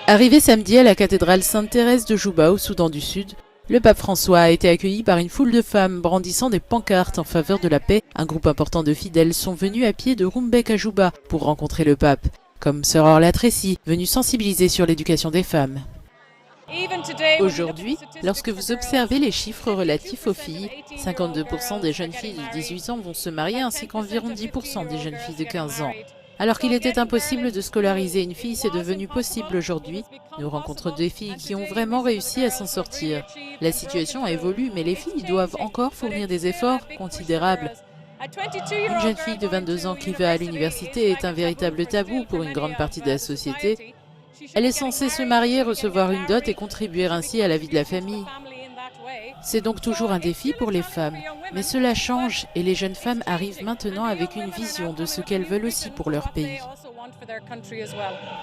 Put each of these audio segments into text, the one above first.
Arrivé samedi à la cathédrale Sainte-Thérèse de Juba au Soudan du Sud, le pape François a été accueilli par une foule de femmes brandissant des pancartes en faveur de la paix. Un groupe important de fidèles sont venus à pied de Rumbek à Juba pour rencontrer le pape, comme sœur Orla Tracy, venue sensibiliser sur l'éducation des femmes. Aujourd'hui, lorsque vous observez les chiffres relatifs aux filles, 52% des jeunes filles de 18 ans vont se marier ainsi qu'environ 10% des jeunes filles de 15 ans. Alors qu'il était impossible de scolariser une fille, c'est devenu possible aujourd'hui. Nous rencontrons des filles qui ont vraiment réussi à s'en sortir. La situation évolue, mais les filles doivent encore fournir des efforts considérables. Une jeune fille de 22 ans qui va à l'université est un véritable tabou pour une grande partie de la société. Elle est censée se marier, recevoir une dot et contribuer ainsi à la vie de la famille. C'est donc toujours un défi pour les femmes, mais cela change et les jeunes femmes arrivent maintenant avec une vision de ce qu'elles veulent aussi pour leur pays.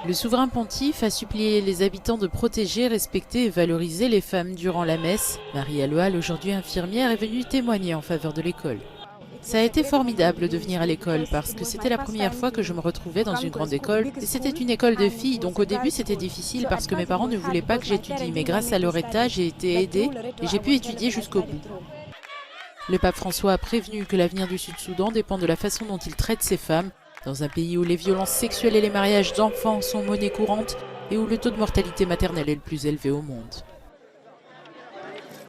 Le souverain pontife a supplié les habitants de protéger, respecter et valoriser les femmes durant la messe. Marie Aloal, aujourd'hui infirmière, est venue témoigner en faveur de l'école. Ça a été formidable de venir à l'école parce que c'était la première fois que je me retrouvais dans une grande école et c'était une école de filles, donc au début c'était difficile parce que mes parents ne voulaient pas que j'étudie, mais grâce à Loretta j'ai été aidée et j'ai pu étudier jusqu'au bout. Le pape François a prévenu que l'avenir du Sud-Soudan dépend de la façon dont il traite ces femmes, dans un pays où les violences sexuelles et les mariages d'enfants sont monnaie courante et où le taux de mortalité maternelle est le plus élevé au monde.